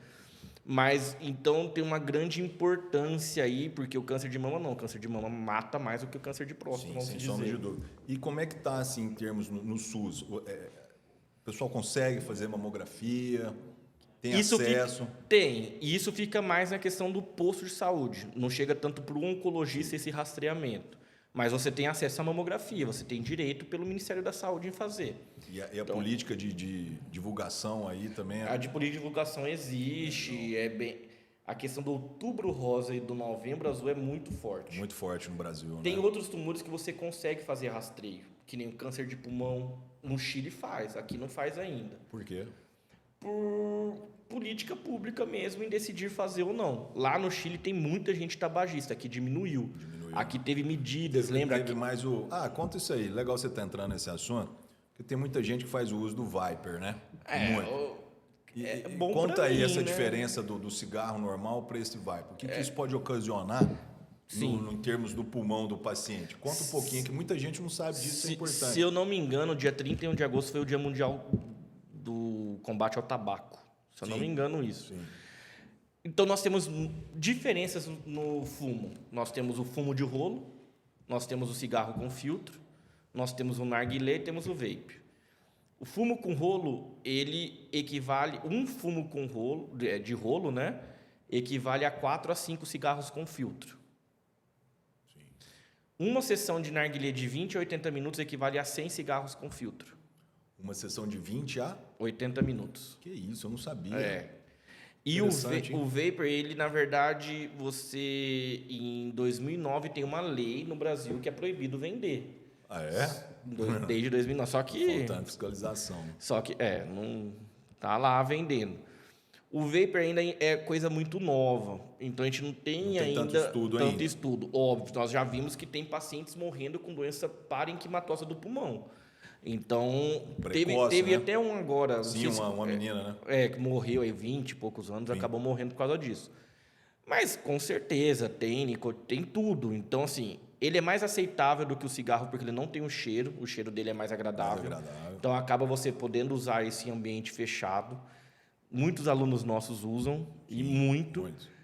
Mas, então, tem uma grande importância aí, porque o câncer de mama não. O câncer de mama mata mais do que o câncer de próstata, sem sombra de dúvida. E como é que está, assim, em termos no SUS? O pessoal consegue fazer mamografia? Tem acesso? Tem. E isso fica mais na questão do posto de saúde. Não chega tanto para o oncologista esse rastreamento. Mas você tem acesso à mamografia, você tem direito pelo Ministério da Saúde em fazer. E a política de divulgação aí também? A de política de divulgação existe, a questão do Outubro Rosa e do Novembro Azul é muito forte. Muito forte no Brasil, Tem outros tumores que você consegue fazer rastreio, que nem o câncer de pulmão. No Chile faz, aqui não faz ainda. Por quê? Por política pública mesmo em decidir fazer ou não. Lá no Chile tem muita gente tabagista, aqui diminuiu. Aqui teve medidas, lembra? Teve mais conta isso aí. Legal você estar entrando nesse assunto, porque tem muita gente que faz o uso do Viper, né? Bom. Conta aí essa diferença do cigarro normal para esse Viper. O que isso pode ocasionar em termos do pulmão do paciente? Conta um pouquinho, que muita gente não sabe disso, é importante. Se eu não me engano, dia 31 de agosto foi o Dia Mundial do Combate ao Tabaco. Se eu não me engano, isso. Sim. Então, nós temos diferenças no fumo. Nós temos o fumo de rolo, nós temos o cigarro com filtro, nós temos o narguilé e temos o vape. O fumo com rolo, ele equivale... Um fumo com rolo, de rolo, né? Equivale a 4 a 5 cigarros com filtro. Sim. Uma sessão de narguilé de 20 a 80 minutos equivale a 100 cigarros com filtro. Uma sessão de 20 a... 80 minutos. Que isso, eu não sabia. E o Interessante, hein? vapor, ele, na verdade, você, em 2009, tem uma lei no Brasil que é proibido vender. Ah, é? Desde 2009. Faltando fiscalização. Só que, não tá lá vendendo. O vapor ainda é coisa muito nova, então a gente não tem, Não tem ainda tanto estudo ainda. estudo. Óbvio, nós já vimos que tem pacientes morrendo com doença parenquimatosa do pulmão. Então, Precoce, teve né? até um agora, não Sim, sei se- uma menina, né? que morreu aí 20 e poucos anos, acabou morrendo por causa disso. Mas, com certeza, tem tudo. Então, assim, ele é mais aceitável do que o cigarro porque ele não tem o cheiro dele é mais agradável. Mais agradável. Então, acaba você podendo usar esse ambiente fechado. Muitos alunos nossos usam, e muito. Muito.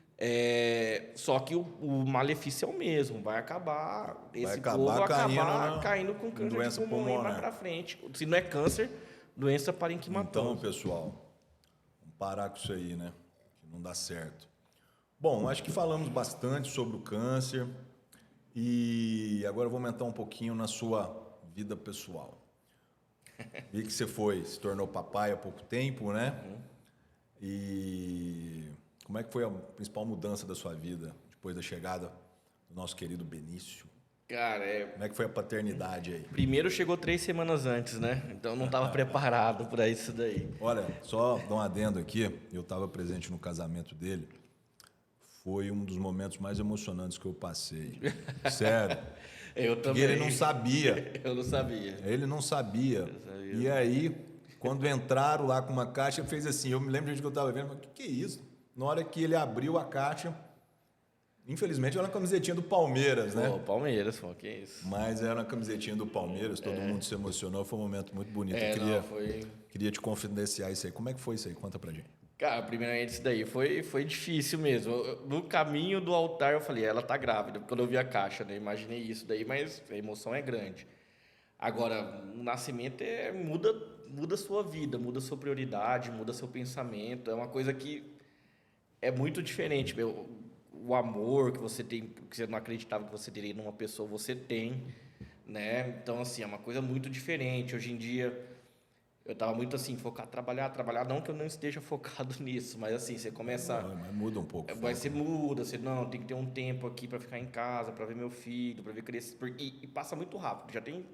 Só que o malefício é o mesmo, vai acabar, esse acabar povo vai caindo acabar na caindo com câncer de doença pulmão aí mais pulmonar. pra frente. Se não é câncer, doença parenquimatosa. Então, pessoal, vamos parar com isso aí, né? Que não dá certo. Bom, acho que falamos bastante sobre o câncer e agora eu vou aumentar um pouquinho na sua vida pessoal. Vi que você se tornou papai há pouco tempo, né? E como é que foi a principal mudança da sua vida depois da chegada do nosso querido Benício? Cara, Como é que foi a paternidade aí? primeiro chegou 3 semanas antes, né? Então não estava preparado para isso daí. Olha, só dar um adendo aqui, eu estava presente no casamento dele, foi um dos momentos mais emocionantes que eu passei. Sério. Eu Porque também. ele não sabia. Eu não sabia. Ele não sabia. E aí, quando entraram lá com uma caixa, fez assim. Eu me lembro de onde que eu estava vendo, mas o que é isso? Na hora que ele abriu a caixa, infelizmente era uma camisetinha do Palmeiras, né? Pô, Palmeiras, pô, que isso. Mas era uma camisetinha do Palmeiras, todo mundo se emocionou, foi um momento muito bonito. Eu queria te confidenciar isso aí. Como é que foi isso aí? Conta pra gente. Cara, primeiramente isso daí foi difícil mesmo. No caminho do altar eu falei, ela tá grávida, quando eu vi a caixa, né? Imaginei isso daí, mas a emoção é grande. Agora, o nascimento muda a sua vida, muda a sua prioridade, muda seu pensamento. É uma coisa que é muito diferente. O amor que você tem, que você não acreditava que você teria numa pessoa, você tem, né? Então, assim, é uma coisa muito diferente. Hoje em dia, eu estava muito assim, focado, trabalhar. Não que eu não esteja focado nisso, mas assim, você começa... Mas muda um pouco. Você muda, você não, tem que ter um tempo aqui para ficar em casa, para ver meu filho, para ver crescer. E passa muito rápido. Já tem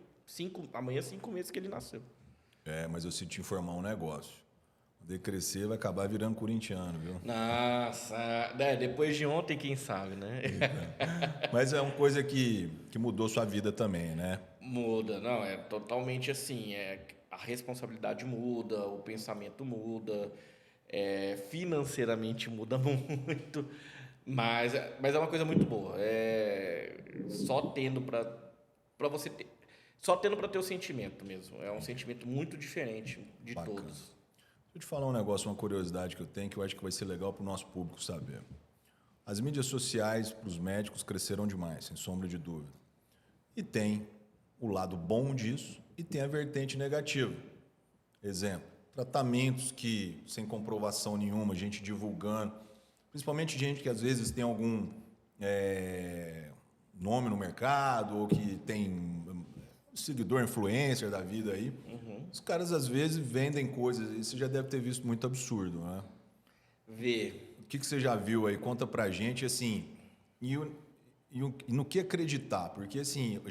amanhã 5 meses que ele nasceu. Mas eu preciso te informar um negócio. Quando ele crescer, vai acabar virando corintiano, viu? Nossa, depois de ontem, quem sabe, né? Mas é uma coisa que mudou sua vida também, né? Muda, não, é totalmente assim, a responsabilidade muda, o pensamento muda, financeiramente muda muito, mas é uma coisa muito boa, só tendo para você ter, só tendo para ter o sentimento mesmo, é um sentimento muito diferente de Bacana. todos. Deixa eu te falar um negócio, uma curiosidade que eu tenho, que eu acho que vai ser legal para o nosso público saber. As mídias sociais para os médicos cresceram demais, sem sombra de dúvida. E tem o lado bom disso e tem a vertente negativa. Exemplo, tratamentos que, sem comprovação nenhuma, gente divulgando, principalmente gente que às vezes tem algum nome no mercado ou que tem seguidor, influencer da vida aí. Os caras às vezes vendem coisas, e você já deve ter visto muito absurdo, né? O que você já viu aí? Conta pra gente, assim, e no que acreditar, porque assim,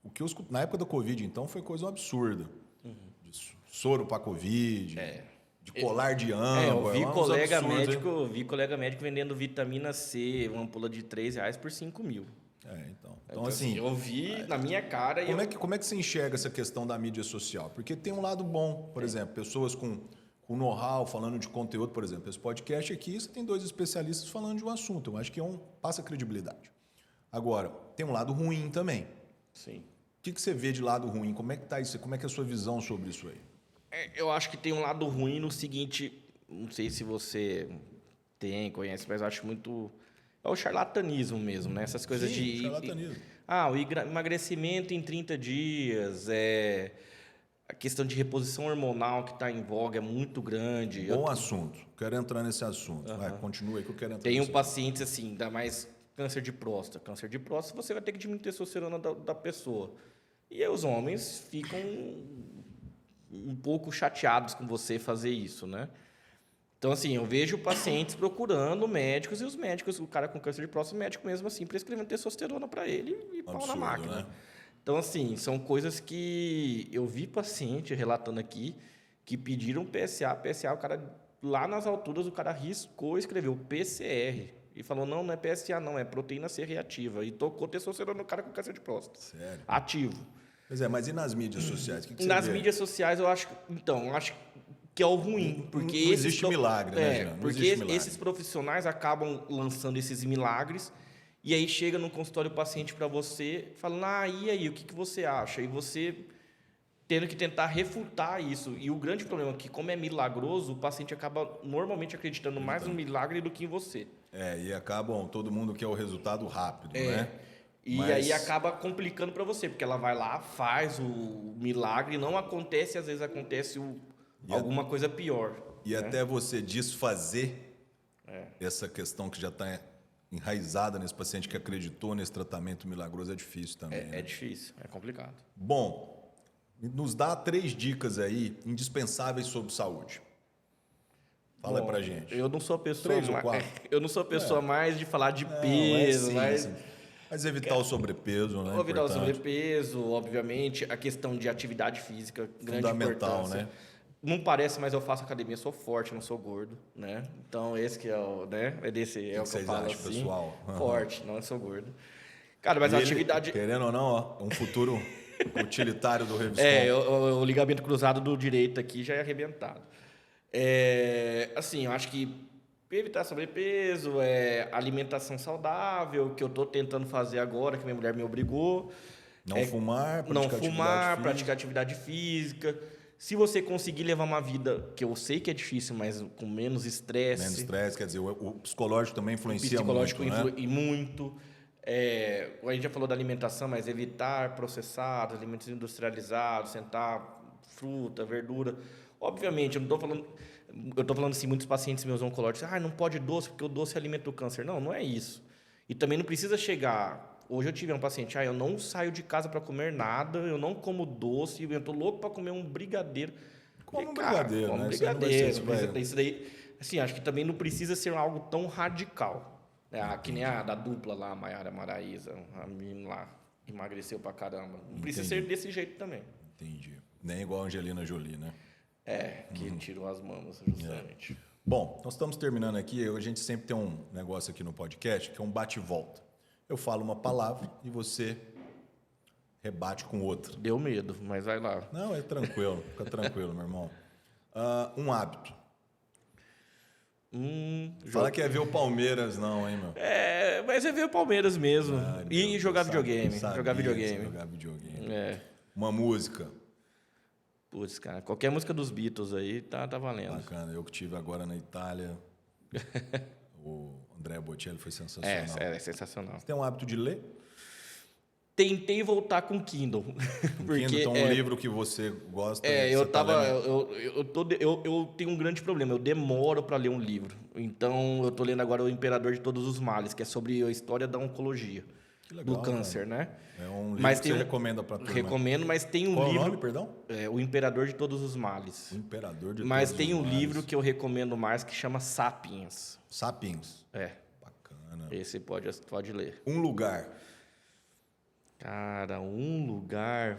o que eu escuto na época da Covid, então, foi coisa absurda. De soro para Covid, de colar de âmbar. Eu vi colega médico vendendo vitamina C, uma ampola de R$3 por 5 mil. Então, assim, eu vi na minha cara. Como é que você enxerga essa questão da mídia social? Porque tem um lado bom, por exemplo, pessoas com know-how falando de conteúdo, por exemplo, esse podcast aqui, você tem 2 especialistas falando de um assunto. Eu acho que passa credibilidade. Agora, tem um lado ruim também. Sim. O que você vê de lado ruim? Como é que tá isso? Como é que é a sua visão sobre isso aí? Eu acho que tem um lado ruim no seguinte, não sei se você conhece, mas eu acho muito... É o charlatanismo mesmo, né? Essas coisas de... charlatanismo. O emagrecimento em 30 dias, a questão de reposição hormonal que está em voga é muito grande. Bom assunto. Quero entrar nesse assunto. Vai, continua aí que eu quero entrar Tem pacientes assim, ainda mais câncer de próstata. Câncer de próstata, você vai ter que diminuir a testosterona da pessoa. E aí os homens ficam um pouco chateados com você fazer isso, né? Então, assim, eu vejo pacientes procurando médicos e os médicos, o cara com câncer de próstata, o médico mesmo assim, prescrevendo testosterona para ele e pau na máquina. Né? Então, assim, são coisas que eu vi paciente relatando aqui que pediram PSA, o cara, lá nas alturas, o cara riscou e escreveu PCR. E falou, não é PSA, não, é proteína C reativa. E tocou testosterona no cara com câncer de próstata. Sério? Ativo. Pois é, mas e nas mídias sociais? O que você Nas vê? mídias sociais, eu acho que é o ruim. Porque Não existe milagre, né, Jean? Não porque existe milagre. esses profissionais acabam lançando esses milagres e aí chega no consultório o paciente para você falando, e aí, o que você acha? E você tendo que tentar refutar isso. E o grande problema é que, como é milagroso, o paciente acaba normalmente acreditando mais no milagre do que em você. E acabam, todo mundo quer o resultado rápido, né? E aí acaba complicando para você, porque ela vai lá, faz o milagre, não acontece, às vezes acontece alguma coisa pior. E até você desfazer essa questão que já está enraizada nesse paciente que acreditou nesse tratamento milagroso é difícil também. É difícil, é complicado. Bom, nos dá 3 dicas aí indispensáveis sobre saúde. Fala aí pra gente. Eu não sou a pessoa 3 ou 4? Eu não sou a pessoa mais de falar de peso, mas evitar o sobrepeso, né? Evitar o sobrepeso, obviamente, a questão de atividade física, grande fundamental, importância. né? Não parece, mas eu faço academia, sou forte, não sou gordo, né? Então esse que é o, né? É o que eu falo assim. Pessoal? Forte, não sou gordo. Cara, mas a atividade... Querendo ou não, ó, um futuro utilitário do Reviscom. O ligamento cruzado do direito aqui já é arrebentado. Assim, eu acho que evitar sobrepeso, alimentação saudável, que eu estou tentando fazer agora, que minha mulher me obrigou. Praticar atividade física. Se você conseguir levar uma vida, que eu sei que é difícil, mas com menos estresse. Menos estresse, quer dizer, o psicológico também influencia muito, né? O psicológico influi muito. A gente já falou da alimentação, mas evitar processados, alimentos industrializados, sentar fruta, verdura. Obviamente, eu não estou falando... Eu estou falando assim, muitos pacientes meus oncológicos, não pode doce, porque o doce alimenta o câncer. Não é isso. E também não precisa chegar... Hoje eu tive um paciente, eu não saio de casa para comer nada, eu não como doce, eu estou louco para comer um brigadeiro. Como um brigadeiro, como né? Brigadeiro. Isso daí, assim, acho que também não precisa ser algo tão radical. Que nem a da dupla lá, a Maiara Maraíza, a menina lá, emagreceu pra caramba. Não precisa ser desse jeito também. Entendi. Nem igual a Angelina Jolie, né? Que tirou as mamas, justamente. Bom, nós estamos terminando aqui. A gente sempre tem um negócio aqui no podcast que é um bate-volta. Eu falo uma palavra e você rebate com outra. Deu medo, mas vai lá. Não, é tranquilo. Fica tranquilo, meu irmão. Um hábito. Fala que é ver o Palmeiras, não, hein, meu? Mas é ver o Palmeiras mesmo. E jogar videogame. Jogar videogame. Uma música. Putz, cara, qualquer música dos Beatles aí tá valendo. Bacana. Eu que estive agora na Itália. O Andrea Bocelli foi sensacional. É sensacional. Você tem um hábito de ler? Tentei voltar com Kindle. Porque Kindle, então, um livro que você gosta. Eu tenho um grande problema. Eu demoro para ler um livro. Então, eu estou lendo agora O Imperador de Todos os Males, que é sobre a história da oncologia. Que legal, do câncer, né? É um livro que você recomenda para turma. Recomendo, mas tem um livro... Qual o nome, perdão? O Imperador de Todos os Males. O Imperador de Mas tem um livro que eu recomendo mais que chama Sapiens. Sapiens? Bacana. Esse pode ler. Um lugar. Cara, um lugar...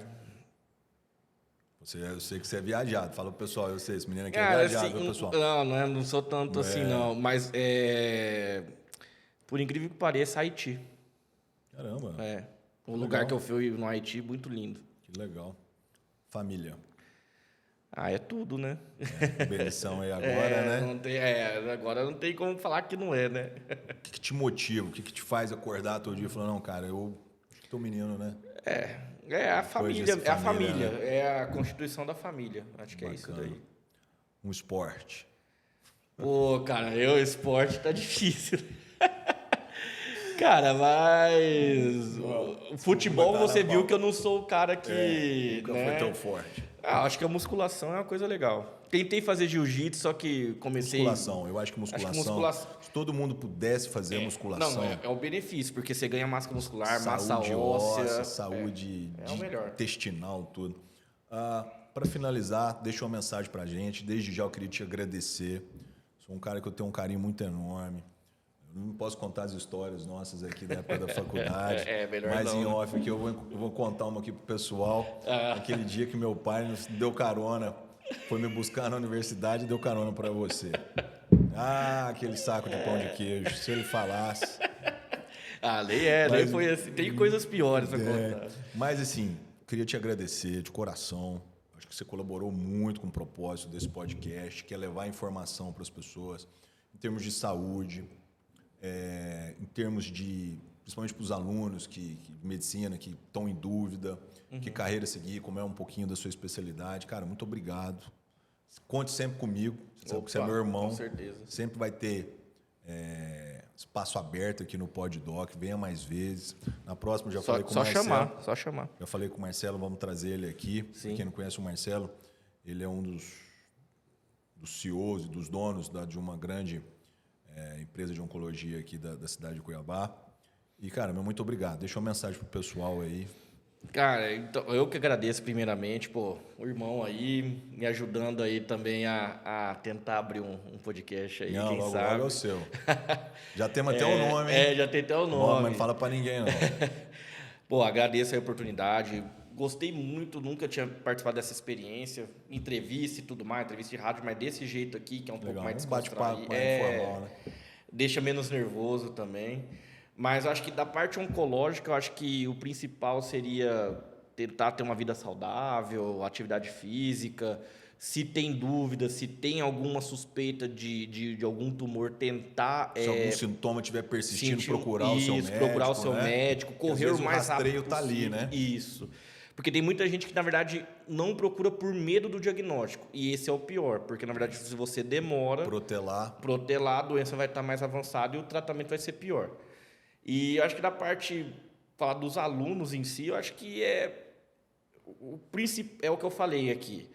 Eu sei que você é viajado. Fala pro pessoal, eu sei, esse menino aqui é viajado, assim, viu, pessoal? Não sou tanto assim, não. Mas, por incrível que pareça, Haiti. Caramba. O lugar que eu fui no Haiti, muito lindo. Que legal. Família. É tudo, né? Benção aí agora, né? Não tem, agora não tem como falar que não é, né? O que te motiva? O que te faz acordar todo dia e falar, não, cara, eu tô menino, né? A família, né? É a constituição da família. Acho que é isso daí. Um esporte. Pô, cara, esporte tá difícil. Cara, mas o futebol você viu que eu não sou o cara que... Nunca foi tão forte. Acho que a musculação é uma coisa legal. Tentei fazer jiu-jitsu, só que comecei... Musculação, eu acho que musculação... Se todo mundo pudesse fazer musculação... Não, é o benefício, porque você ganha massa muscular, saúde massa óssea... Saúde o melhor. intestinal, tudo. Para finalizar, deixa uma mensagem pra gente. Desde já eu queria te agradecer. Sou um cara que eu tenho um carinho muito enorme. Eu não posso contar as histórias nossas aqui da época da faculdade. Melhor mas não. em off aqui eu vou contar uma aqui pro pessoal. Aquele dia que meu pai nos deu carona, foi me buscar na universidade e deu carona para você. Aquele saco de pão de queijo. Se ele falasse... nem foi assim. Tem coisas piores pra contar. Mas assim, queria te agradecer de coração. Acho que você colaborou muito com o propósito desse podcast, que é levar informação para as pessoas, em termos de saúde, em termos de, principalmente para os alunos de medicina que estão em dúvida, que carreira seguir, como é um pouquinho da sua especialidade. Cara, muito obrigado. Conte sempre comigo. Você sabe que você é meu irmão. Com certeza. Sempre vai ter espaço aberto aqui no PodDoc. Venha mais vezes. Na próxima já falei com o Marcelo. Só chamar. Já falei com o Marcelo, vamos trazer ele aqui. Sim. Quem não conhece o Marcelo, ele é um dos CEOs e dos donos de uma grande empresa de oncologia aqui da cidade de Cuiabá. E, cara, muito obrigado. Deixa uma mensagem pro pessoal aí. Cara, então, eu que agradeço primeiramente, o irmão aí, me ajudando aí também a tentar abrir um podcast aí, quem logo, sabe. Logo é o seu. Já temos até o nome, hein? Já tem até o nome. Não, mas não fala pra ninguém, não. Agradeço a oportunidade. Gostei muito, nunca tinha participado dessa experiência, entrevista e tudo mais, entrevista de rádio, mas desse jeito aqui, que é um pouco mais descontraído. Bate-papo informal, né? Deixa menos nervoso também. Mas acho que da parte oncológica, eu acho que o principal seria tentar ter uma vida saudável, atividade física. Se tem dúvida, se tem alguma suspeita de algum tumor, tentar... Se algum sintoma estiver persistindo, procurar o seu médico. Procurar o seu médico, correr o mais rápido possível. O rastreio está ali, né? Isso. Porque tem muita gente que, na verdade, não procura por medo do diagnóstico. E esse é o pior, porque, na verdade, se você demora... Protelar, a doença vai estar mais avançada e o tratamento vai ser pior. E eu acho que da parte, falar dos alunos em si, eu acho que o que eu falei aqui,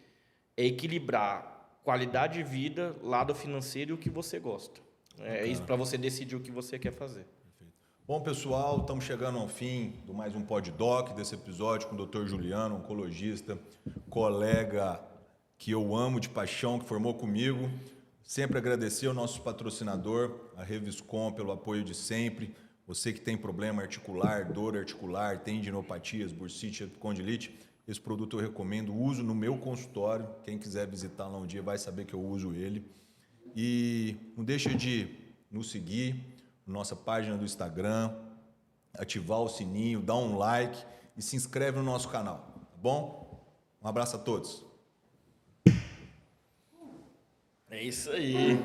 é equilibrar qualidade de vida, lado financeiro e o que você gosta. É isso para você decidir o que você quer fazer. Perfeito. Bom, pessoal, estamos chegando ao fim de mais um PodDoc, desse episódio com o Dr. Juliano, oncologista, colega que eu amo de paixão, que formou comigo. Sempre agradecer ao nosso patrocinador, a Reviscom, pelo apoio de sempre. Você que tem problema articular, dor articular, tendinopatias, bursite, epicondilite, esse produto eu recomendo, uso no meu consultório. Quem quiser visitar lá um dia vai saber que eu uso ele. E não deixa de nos seguir na nossa página do Instagram, ativar o sininho, dar um like e se inscreve no nosso canal, tá bom? Um abraço a todos. É isso aí.